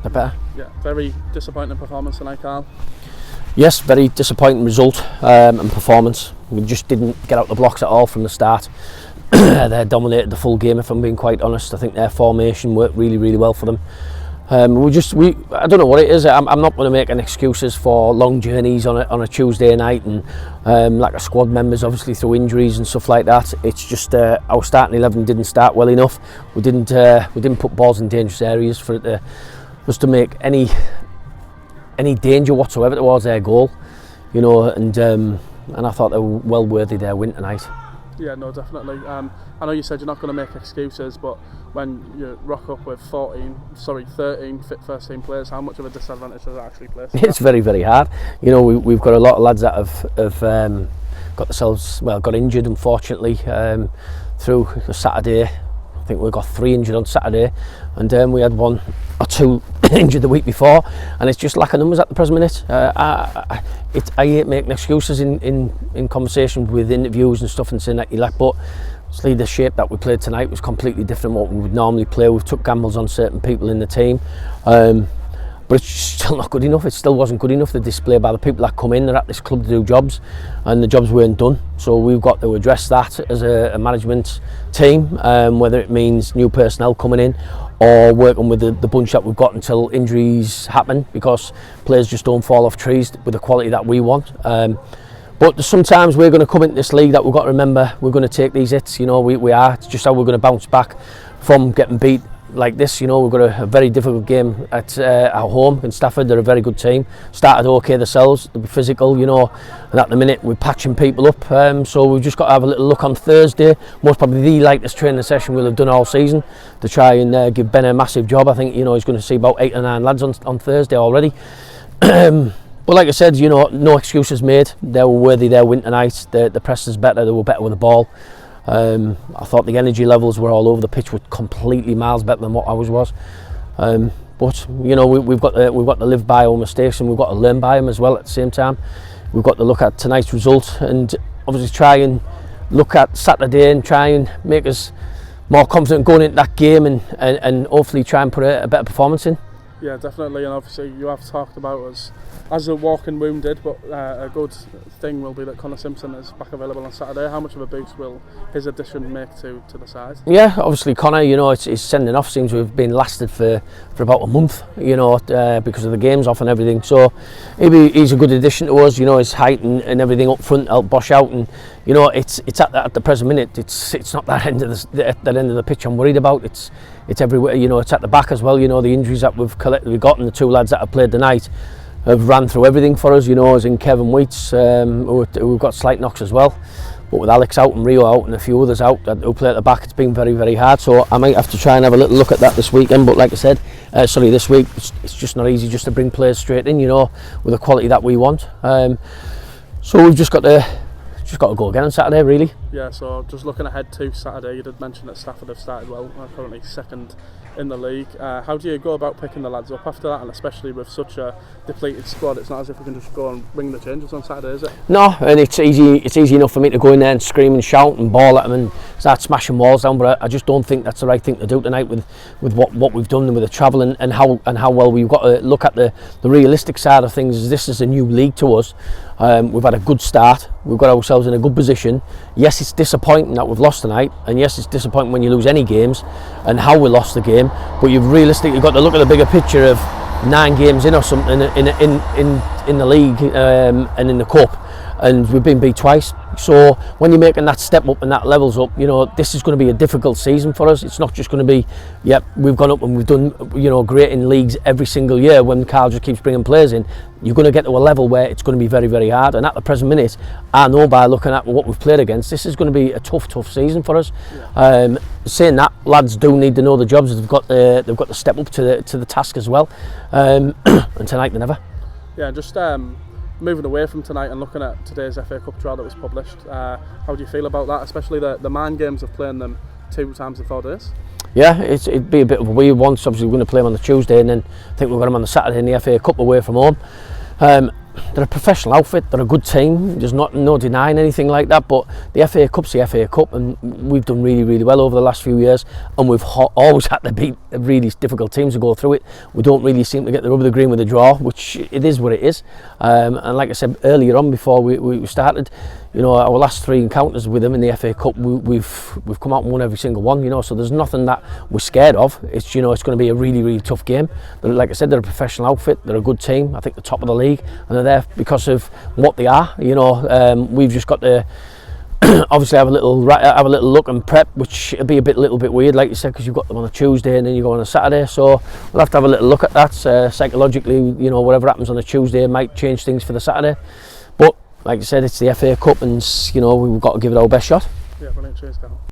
They're better. Yeah, very disappointing performance tonight, Carl. Yes, very disappointing result and performance. We just didn't get out the blocks at all from the start. They dominated the full game, if I'm being quite honest. I think their formation worked really, really well for them. I don't know what it is. I'm not going to make any excuses for long journeys on a Tuesday night and lack of squad members, obviously through injuries and stuff like that. It's just our starting 11 didn't start well enough. We didn't put balls in dangerous areas for it to make any danger whatsoever towards their goal, you know. And I thought they were well worthy their win tonight. Yeah, no, definitely. I know you said you're not going to make excuses, but when you rock up with 13 fit first team players, how much of a disadvantage does that actually place? It's very, very hard. You know, we've got a lot of lads that have got injured, unfortunately, through Saturday. I think we got 3 injured on Saturday, and we had 1 or 2 injured the week before, and it's just lack of numbers at the present minute. I hate making excuses in conversation with interviews and stuff and saying that you lack, but obviously the shape that we played tonight was completely different from what we would normally play. We've took gambles on certain people in the team, but it's still not good enough. It still wasn't good enough, the display by the people that come in. They're at this club to do jobs, and the jobs weren't done. So we've got to address that as a management team, whether it means new personnel coming in or working with the bunch that we've got until injuries happen, because players just don't fall off trees with the quality that we want. But sometimes we're going to come into this league that we've got to remember we're going to take these hits. You know, we are. It's just how we're going to bounce back from getting beat like this. You know, we've got a very difficult game at home in Stafford. They're a very good team. Started okay themselves. They'll be physical, you know, and at the minute we're patching people up. So we've just got to have a little look on Thursday. Most probably the lightest training session we'll have done all season to try and give Ben a massive job. I think, you know, he's going to see about 8 or 9 lads on Thursday already. But like I said, you know, no excuses made. They were worthy their win tonight. The press is better. They were better with the ball. I thought the energy levels were all over the pitch, were completely miles better than what ours was. But you know, we've got to live by our mistakes, and we've got to learn by them as well. At the same time, we've got to look at tonight's result and obviously try and look at Saturday and try and make us more confident going into that game, and hopefully try and put a better performance in. Yeah, definitely, and obviously you have talked about us as a walking wounded, but a good thing will be that Connor Simpson is back available on Saturday. How much of a boost will his addition make to the side? Yeah, obviously Connor, you know, his sending off seems to have been lasted for about a month, you know, because of the games off and everything. So he's a good addition to us. You know, his height and everything up front help Bosch out, and you know, it's at the present minute. It's not that end of the pitch I'm worried about. It's everywhere. You know, it's at the back as well. You know, the injuries that we've collectively got, and the 2 lads that have played tonight have ran through everything for us, you know, as in Kevin Wheats, who've got slight knocks as well. But with Alex out and Rio out and a few others out who play at the back, it's been very, very hard. So I might have to try and have a little look at that this weekend. But like I said, this week, it's just not easy just to bring players straight in, you know, with the quality that we want. So we've just got to go again on Saturday, really. Yeah, so just looking ahead to Saturday, you did mention that Stafford have started well, currently second in the league. How do you go about picking the lads up after that, and especially with such a depleted squad? It's not as if we can just go and ring the changes on Saturday, is it? No, and it's easy enough for me to go in there and scream and shout and ball at them and start smashing walls down, but I just don't think that's the right thing to do tonight with what we've done with the travel and how well we've got to look at the realistic side of things. This is a new league to us. We've had a good start. We've got ourselves in a good position. Yes, it's disappointing that we've lost tonight, and yes, it's disappointing when you lose any games and how we lost the game. But you've realistically got to look at the bigger picture of 9 games in or something in the league and in the cup, and we've been beat twice. So when you're making that step up and that levels up, you know, this is going to be a difficult season for us. It's not just going to be, yep, we've gone up and we've done, you know, great in leagues every single year when Carl just keeps bringing players in. You're going to get to a level where it's going to be very, very hard. And at the present minute, I know by looking at what we've played against, this is going to be a tough season for us. Yeah. Saying that, lads do need to know the jobs. They've got to step up to the task as well. And tonight they never. Yeah, just moving away from tonight and looking at today's FA Cup trial that was published, how do you feel about that, especially the man games of playing them 2 times in 4 days? Yeah, it'd be a bit of a weird one. So obviously we're going to play them on the Tuesday, and then I think we've got them on the Saturday in the FA Cup away from home. they're a professional outfit, they're a good team, there's no denying anything like that, but the FA Cup's the FA Cup, and we've done really, really well over the last few years, and we've always had to beat really difficult teams to go through it. We don't really seem to get the rub of the green with the draw, which it is what it is. And like I said earlier on before we started, you know, our last 3 encounters with them in the FA Cup, we've come out and won every single one, you know, so there's nothing that we're scared of. It's, you know, it's going to be a really, really tough game. Like I said, they're a professional outfit, they're a good team, I think the top of the league, and they're there because of what they are, you know. We've just got to obviously have a little look and prep, which will be a little bit weird, like you said, because you've got them on a Tuesday and then you go on a Saturday, so we'll have to have a little look at that. Psychologically, you know, whatever happens on a Tuesday might change things for the Saturday, but like I said, it's the FA Cup, and you know, we've got to give it our best shot. Yeah, brilliant. Cheers, Carl.